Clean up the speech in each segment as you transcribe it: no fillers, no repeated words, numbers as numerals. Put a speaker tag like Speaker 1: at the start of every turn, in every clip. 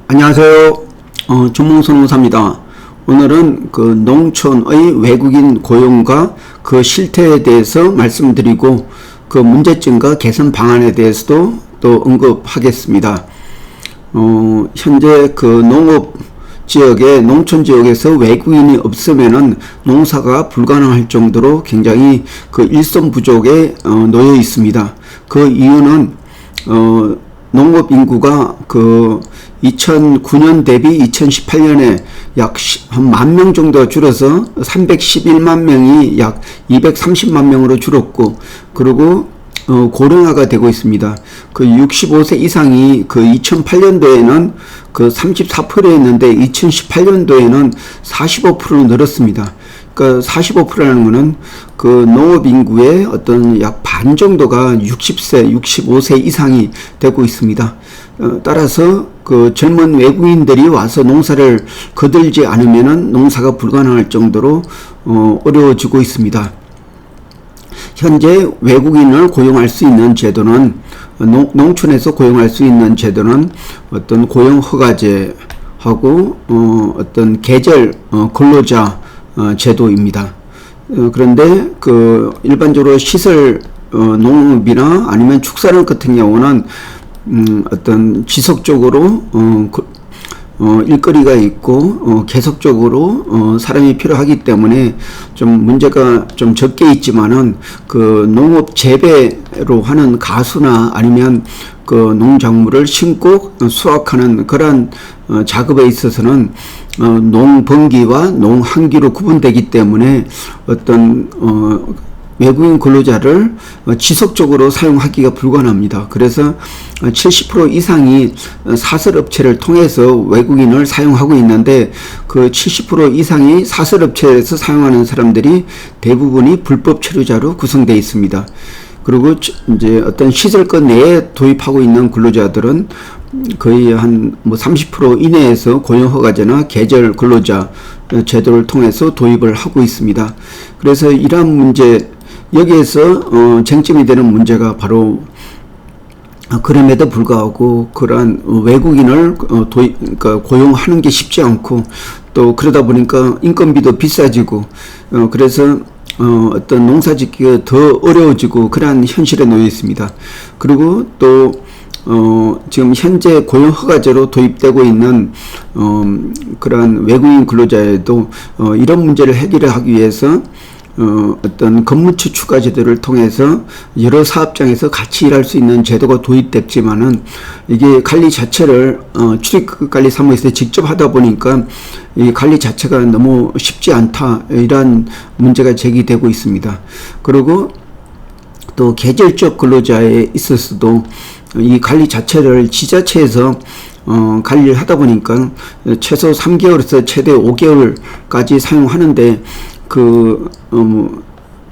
Speaker 1: 안녕하세요. 전몽선무사입니다. 오늘은 그 농촌의 외국인 고용과 그 실태에 대해서 말씀드리고 그 문제점과 개선 방안에 대해서도 또 언급하겠습니다. 현재 그 농업 지역에 농촌 지역에서 외국인이 없으면은 농사가 불가능할 정도로 굉장히 그 일손 부족에 놓여 있습니다. 그 이유는 농업 인구가 그 2009년 대비 2018년에 약 한 10,000명 정도 줄어서 311만 명이 약 230만 명으로 줄었고, 그리고 고령화가 되고 있습니다. 그 65세 이상이 그 2008년도에는 그 34%였는데 2018년도에는 45%로 늘었습니다. 그러니까 45%라는 거는 그 농업 인구의 어떤 약 반 정도가 60세, 65세 이상이 되고 있습니다. 따라서 그 젊은 외국인들이 와서 농사를 거들지 않으면은 농사가 불가능할 정도로 어려워지고 있습니다. 현재 외국인을 고용할 수 있는 제도는 농촌에서 고용할 수 있는 제도는 어떤 고용 허가제하고 어떤 계절 근로자 제도입니다. 그런데 그 일반적으로 시설 농업이나 아니면 축산업 같은 경우는 어떤 지속적으로 일거리가 있고 계속적으로 사람이 필요하기 때문에 좀 문제가 좀 적게 있지만은 그 농업 재배로 하는 가수나 아니면 그 농작물을 심고 수확하는 그런 작업에 있어서는 농번기와 농한기로 구분되기 때문에 어떤 외국인 근로자를 지속적으로 사용하기가 불가능합니다. 그래서 70% 이상이 사설업체를 통해서 외국인을 사용하고 있는데 그 70% 이상이 사설업체에서 사용하는 사람들이 대부분이 불법 체류자로 구성되어 있습니다. 그리고 이제 어떤 시설권 내에 도입하고 있는 근로자들은 거의 한 뭐 30% 이내에서 고용허가제나 계절 근로자 제도를 통해서 도입을 하고 있습니다. 그래서 이러한 문제, 여기에서 쟁점이 되는 문제가 바로 그럼에도 불구하고 그러한 외국인을 그러니까 고용하는 게 쉽지 않고 또 그러다 보니까 인건비도 비싸지고 그래서 어떤 농사짓기가 더 어려워지고 그러한 현실에 놓여 있습니다. 그리고 또 지금 현재 고용허가제로 도입되고 있는 그러한 외국인 근로자에도 이런 문제를 해결하기 위해서 어떤 근무처 추가 제도를 통해서 여러 사업장에서 같이 일할 수 있는 제도가 도입됐지만은 이게 관리 자체를 출입국 관리 사무소에서 직접 하다 보니까 이 관리 자체가 너무 쉽지 않다, 이러한 문제가 제기되고 있습니다. 그리고 또 계절적 근로자에 있어서도 이 관리 자체를 지자체에서 관리를 하다 보니까 최소 3개월에서 최대 5개월까지 사용하는데 그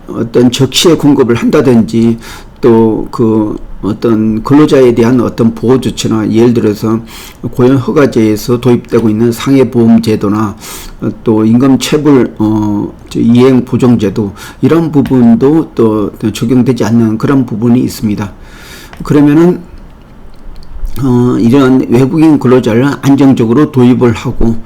Speaker 1: 어떤 적시에 공급을 한다든지 또 그 어떤 근로자에 대한 어떤 보호 조치나 예를 들어서 고용허가제에서 도입되고 있는 상해보험제도나 또 임금체불 이행 보정제도, 이런 부분도 또 적용되지 않는 그런 부분이 있습니다. 그러면은 이런 외국인 근로자를 안정적으로 도입을 하고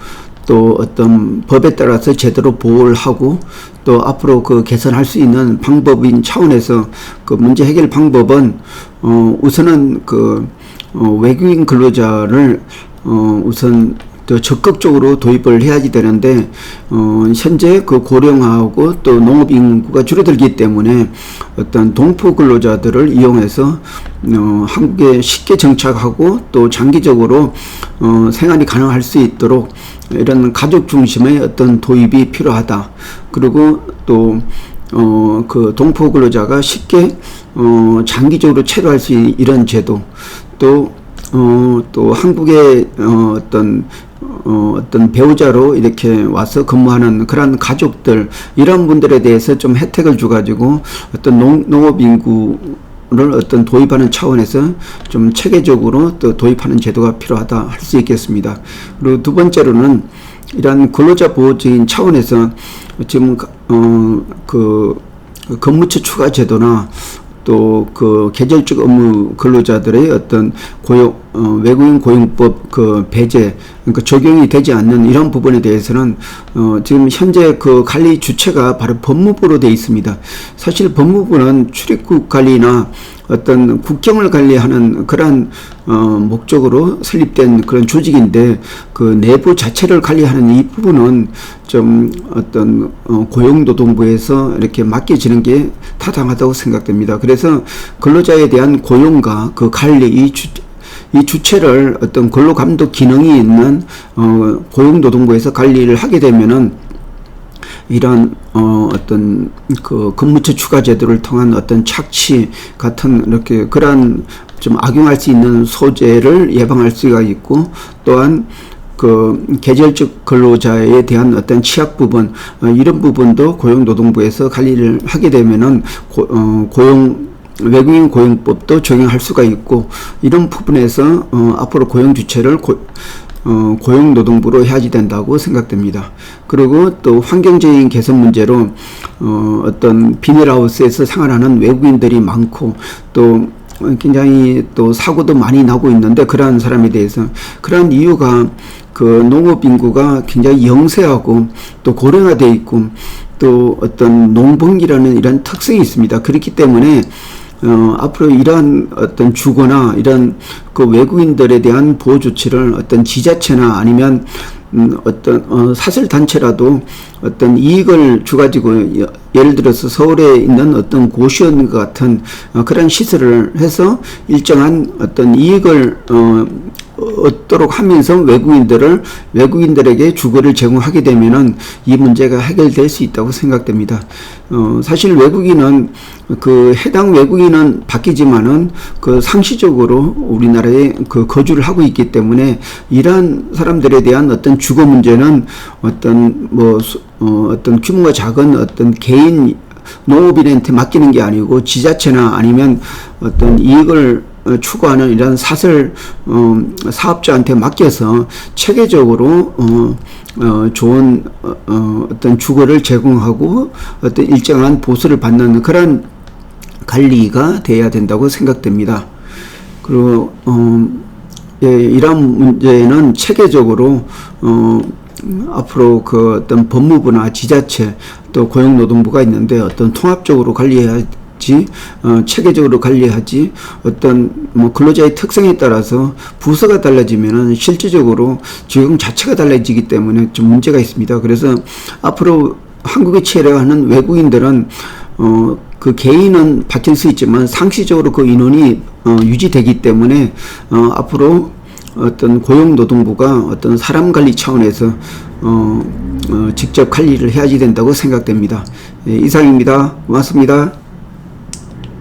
Speaker 1: 또 어떤 법에 따라서 제대로 보호를 하고 또 앞으로 그 개선할 수 있는 방법인 차원에서 그 문제 해결 방법은 우선은 그 외국인 근로자를 우선 더 적극적으로 도입을 해야지 되는데 현재 그 고령화하고 또 농업 인구가 줄어들기 때문에 어떤 동포 근로자들을 이용해서 한국에 쉽게 정착하고 또 장기적으로 생활이 가능할 수 있도록 이런 가족 중심의 어떤 도입이 필요하다. 그리고 또 그 동포 근로자가 쉽게 장기적으로 체류할 수 있는 이런 제도, 또 한국의 어떤 배우자로 이렇게 와서 근무하는 그런 가족들, 이런 분들에 대해서 좀 혜택을 줘가지고 어떤 농업 인구를 어떤 도입하는 차원에서 좀 체계적으로 또 도입하는 제도가 필요하다 할 수 있겠습니다. 그리고 두 번째로는 이러한 근로자 보호적인 차원에서 지금 그 근무처 추가 제도나 또 그 계절적 업무 근로자들의 어떤 고용 외국인 고용법 그 배제, 그러니까 적용이 되지 않는 이런 부분에 대해서는 지금 현재 그 관리 주체가 바로 법무부로 되어 있습니다. 사실 법무부는 출입국 관리나 어떤 국경을 관리하는 그러한 목적으로 설립된 그런 조직인데, 그 내부 자체를 관리하는 이 부분은 좀 어떤 고용노동부에서 이렇게 맡겨지는 게 타당하다고 생각됩니다. 그래서 근로자에 대한 고용과 그 관리, 이 주체를 어떤 근로감독 기능이 있는 고용노동부에서 관리를 하게 되면은 이런 어떤 그 근무처 추가 제도를 통한 어떤 착취 같은 이렇게 그러한 좀 악용할 수 있는 소재를 예방할 수가 있고, 또한 그 계절적 근로자에 대한 어떤 취약 부분, 이런 부분도 고용노동부에서 관리를 하게 되면은 외국인 고용법도 적용할 수가 있고, 이런 부분에서 앞으로 고용 주체를 고용노동부로 해야지 된다고 생각됩니다. 그리고 또 환경적인 개선 문제로 어떤 비닐하우스에서 생활하는 외국인들이 많고, 또 굉장히 또 사고도 많이 나고 있는데, 그러한 사람에 대해서 그러한 이유가 그 농업 인구가 굉장히 영세하고 또 고령화되어 있고, 또 어떤 농번기라는 이런 특성이 있습니다. 그렇기 때문에 앞으로 이러한 어떤 주거나 이런 그 외국인들에 대한 보호 조치를 어떤 지자체나 아니면 어떤 사설단체라도 어떤 이익을 주가지고, 예를 들어서 서울에 있는 어떤 고시원 같은 그런 시설을 해서 일정한 어떤 이익을 얻도록 하면서 외국인들에게 주거를 제공하게 되면은 이 문제가 해결될 수 있다고 생각됩니다. 사실 외국인은 그 해당 외국인은 바뀌지만은 그 상시적으로 우리나라에 그 거주를 하고 있기 때문에, 이러한 사람들에 대한 어떤 주거 문제는 어떤 어떤 규모가 작은 어떤 개인 농업인한테 맡기는 게 아니고, 지자체나 아니면 어떤 이익을 추구하는 이런 사설 사업자한테 맡겨서 체계적으로 좋은 어떤 주거를 제공하고 어떤 일정한 보수를 받는 그런 관리가 돼야 된다고 생각됩니다. 그리고 이런 문제는 체계적으로 앞으로 그 어떤 법무부나 지자체 또 고용노동부가 있는데, 어떤 통합적으로 관리해야지, 체계적으로 관리하지, 어떤 근로자의 특성에 따라서 부서가 달라지면은 실질적으로 적용 자체가 달라지기 때문에 좀 문제가 있습니다. 그래서 앞으로 한국에 체류하는 외국인들은 그 개인은 바뀔 수 있지만 상시적으로 그 인원이 유지되기 때문에 앞으로 어떤 고용노동부가 어떤 사람 관리 차원에서 직접 관리를 해야지 된다고 생각됩니다. 이상입니다. 고맙습니다.